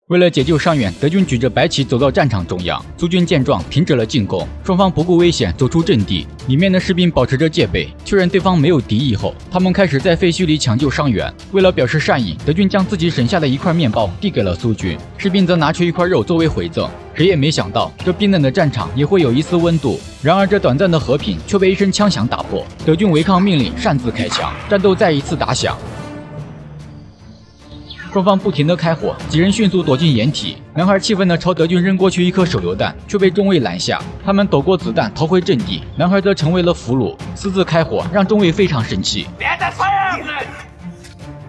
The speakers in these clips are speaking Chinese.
为了解救伤员，德军举着白旗走到战场中央。苏军见状，停止了进攻，双方不顾危险走出阵地。里面的士兵保持着戒备，确认对方没有敌意后，他们开始在废墟里抢救伤员。为了表示善意，德军将自己省下的一块面包递给了苏军，士兵则拿出一块肉作为回赠。谁也没想到，这冰冷的战场也会有一丝温度。然而，这短暂的和平却被一声枪响打破。德军违抗命令，擅自开枪，战斗再一次打响。 双方不停地开火，几人迅速躲进掩体。男孩气愤地朝德军扔过去一颗手榴弹，却被中尉拦下。他们躲过子弹，逃回阵地。男孩则成为了俘虏，私自开火，让中尉非常生气。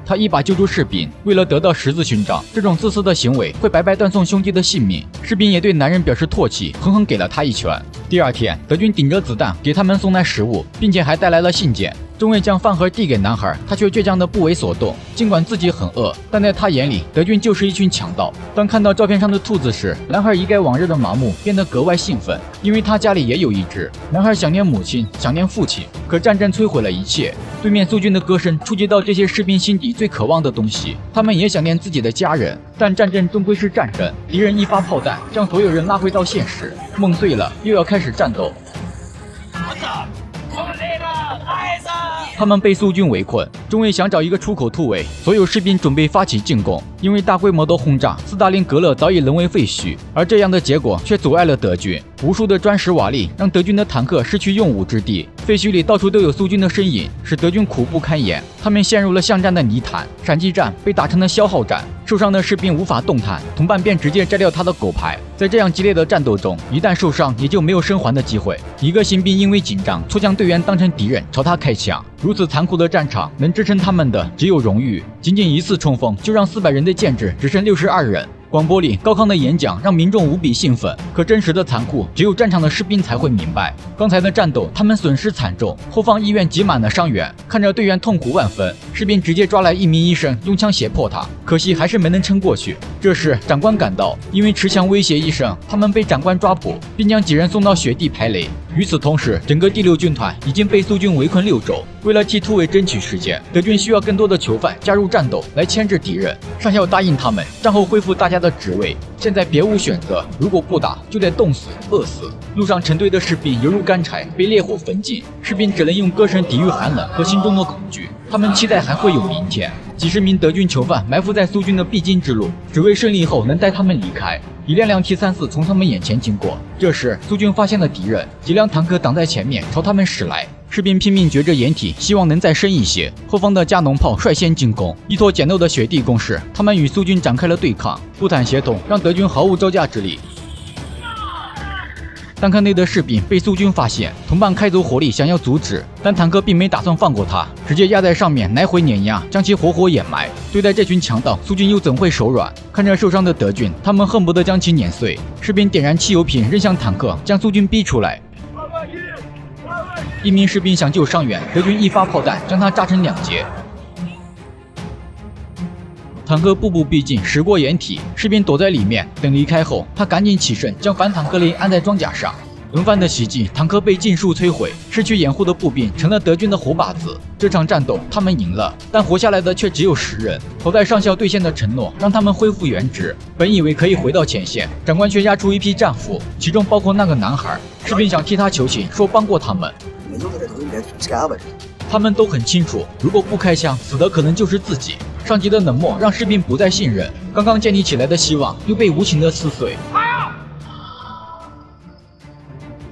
他一把救出士兵，为了得到十字勋章，这种自私的行为会白白断送兄弟的性命。士兵也对男人表示唾弃，狠狠给了他一拳。第二天，德军顶着子弹给他们送来食物，并且还带来了信件。 中尉将饭盒递给男孩，他却倔强的不为所动。尽管自己很饿，但在他眼里，德军就是一群强盗。当看到照片上的兔子时，男孩一改往日的麻木，变得格外兴奋，因为他家里也有一只。男孩想念母亲，想念父亲，可战争摧毁了一切。对面苏军的歌声触及到这些士兵心底最渴望的东西，他们也想念自己的家人。但战争终归是战争，敌人一发炮弹将所有人拉回到现实。梦碎了，又要开始战斗。 他们被苏军围困，中尉想找一个出口突围，所有士兵准备发起进攻。因为大规模的轰炸，斯大林格勒早已沦为废墟，而这样的结果却阻碍了德军。无数的砖石瓦砾让德军的坦克失去用武之地，废墟里到处都有苏军的身影，使德军苦不堪言。他们陷入了巷战的泥潭，闪击战被打成了消耗战。受伤的士兵无法动弹，同伴便直接摘掉他的狗牌。在这样激烈的战斗中，一旦受伤，也就没有生还的机会。一个新兵因为紧张，错将队员当成敌人，朝他开枪。如此残酷的战场，能支撑他们的只有荣誉。仅仅一次冲锋，就让400人的建制只剩62人。 广播里高亢的演讲让民众无比兴奋，可真实的残酷只有战场的士兵才会明白。刚才的战斗，他们损失惨重，后方医院挤满了伤员，看着队员痛苦万分，士兵直接抓来一名医生，用枪胁迫他，可惜还是没能撑过去。这时长官赶到，因为持枪威胁医生，他们被长官抓捕，并将几人送到雪地排雷。与此同时，整个第6军团已经被苏军围困6周。为了替突围争取时间，德军需要更多的囚犯加入战斗来牵制敌人。上校答应他们，战后恢复大家的职位。现在别无选择，如果不打，就得冻死、饿死。路上成堆的士兵犹如干柴，被烈火焚尽。士兵只能用歌声抵御寒冷和心中的恐惧。他们期待还会有明天。几十名德军囚犯埋伏在苏军的必经之路，只为胜利后能带他们离开。一辆辆 T-34从他们眼前经过。这时，苏军发现了敌人，几辆坦克挡在前面，朝他们驶来。 士兵拼命掘着掩体，希望能再深一些。后方的加农炮率先进攻，依托简陋的雪地攻势，他们与苏军展开了对抗。步坦协同让德军毫无招架之力。坦克内的士兵被苏军发现，同伴开足火力想要阻止，但坦克并没打算放过他，直接压在上面来回碾压，将其活活掩埋。对待这群强盗，苏军又怎会手软？看着受伤的德军，他们恨不得将其碾碎。士兵点燃汽油瓶扔向坦克，将苏军逼出来。 一名士兵想救伤员，德军一发炮弹将他炸成2截。坦克步步逼近，驶过掩体，士兵躲在里面。等离开后，他赶紧起身，将反坦克雷安在装甲上。轮番的袭击，坦克被尽数摧毁，失去掩护的步兵成了德军的活靶子。这场战斗他们赢了，但活下来的却只有10人。好在上校兑现的承诺，让他们恢复原职。本以为可以回到前线，长官却押出一批战俘，其中包括那个男孩。士兵想替他求情，说帮过他们。 他们都很清楚，如果不开枪，死的可能就是自己。上级的冷漠让士兵不再信任，刚刚建立起来的希望又被无情的撕碎。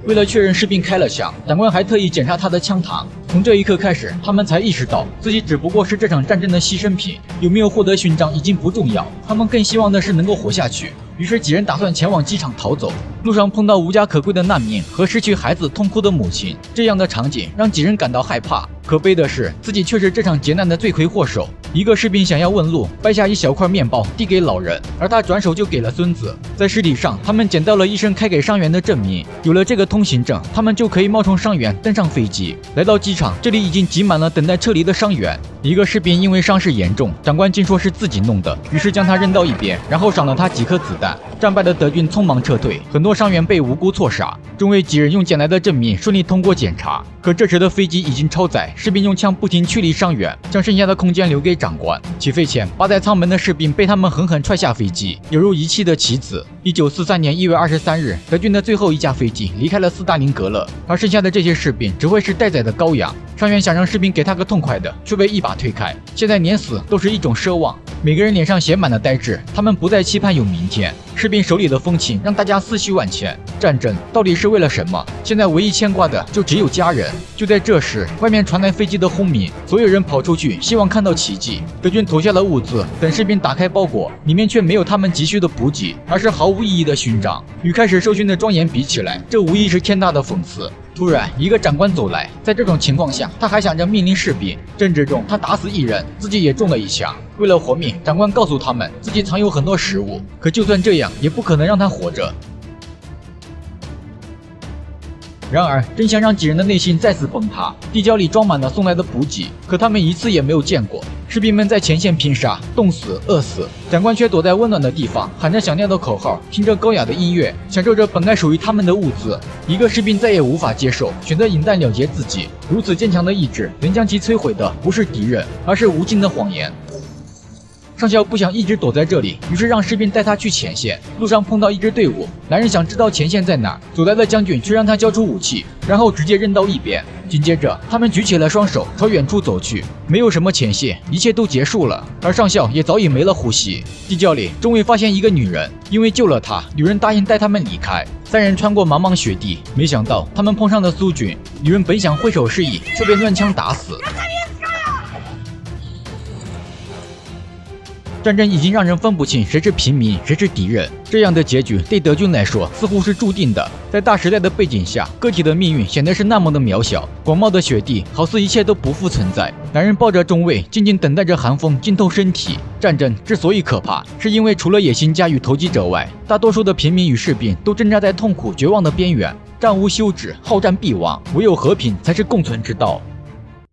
为了确认士兵开了枪，长官还特意检查他的枪膛。从这一刻开始，他们才意识到自己只不过是这场战争的牺牲品，有没有获得勋章已经不重要，他们更希望的是能够活下去。 于是几人打算前往机场逃走，路上碰到无家可归的难民和失去孩子痛哭的母亲，这样的场景让几人感到害怕。可悲的是，自己却是这场劫难的罪魁祸首。一个士兵想要问路，掰下一小块面包递给老人，而他转手就给了孙子。在尸体上，他们捡到了医生开给伤员的证明，有了这个通行证，他们就可以冒充伤员登上飞机。来到机场，这里已经挤满了等待撤离的伤员。一个士兵因为伤势严重，长官竟说是自己弄的，于是将他扔到一边，然后赏了他几颗子弹。战败的德军匆忙撤退，很多伤员被无辜错杀。中尉几人用捡来的证明顺利通过检查，可这时的飞机已经超载，士兵用枪不停驱离伤员，将剩下的空间留给长官。起飞前，扒在舱门的士兵被他们狠狠踹下飞机，犹如遗弃的棋子。1943年1月23日，德军的最后一架飞机离开了斯大林格勒，而剩下的这些士兵只会是待宰的羔羊。上元想让士兵给他个痛快的，却被一把推开。现在碾死都是一种奢望，每个人脸上写满了呆滞，他们不再期盼有明天。士兵手里的风琴让大家思绪万千，战争到底是为了什么？现在唯一牵挂的就只有家人。就在这时，外面传来飞机的轰鸣，所有人跑出去，希望看到奇迹。德军投下了物资，等士兵打开包裹，里面却没有他们急需的补给，而是毫无意义的勋章。与开始受训的庄严比起来，这无疑是天大的讽刺。突然，一个长官走来，在这种情况下，他还想着命令士兵。争执中，他打死一人，自己也中了一枪。为了活命，长官告诉他们自己藏有很多食物，可就算这样，也不可能让他活着。然而，真相让几人的内心再次崩塌。地窖里装满了送来的补给，可他们一次也没有见过。士兵们在前线拼杀，冻死、饿死，长官却躲在温暖的地方，喊着响亮的口号，听着高雅的音乐，享受着本该属于他们的物资。一个士兵再也无法接受，选择饮弹了结自己。如此坚强的意志，能将其摧毁的不是敌人，而是无尽的谎言。上校不想一直躲在这里，于是让士兵带他去前线。路上碰到一支队伍，男人想知道前线在哪儿，走来的将军却让他交出武器，然后直接扔到一边。紧接着，他们举起了双手，朝远处走去。没有什么前线，一切都结束了，而上校也早已没了呼吸。地窖里终于发现一个女人，因为救了她，女人答应带他们离开。三人穿过茫茫雪地，没想到他们碰上了苏军。女人本想挥手示意，却被乱枪打死。战争已经让人分不清谁是平民，谁是敌人。这样的结局对德军来说似乎是注定的。在大时代的背景下，个体的命运显得是那么的渺小。广袤的雪地好似一切都不复存在。男人抱着中尉，静静等待着寒风浸透身体。战争之所以可怕，是因为除了野心家与投机者外，大多数的平民与士兵都挣扎在痛苦绝望的边缘。战无休止，好战必亡，唯有和平才是共存之道。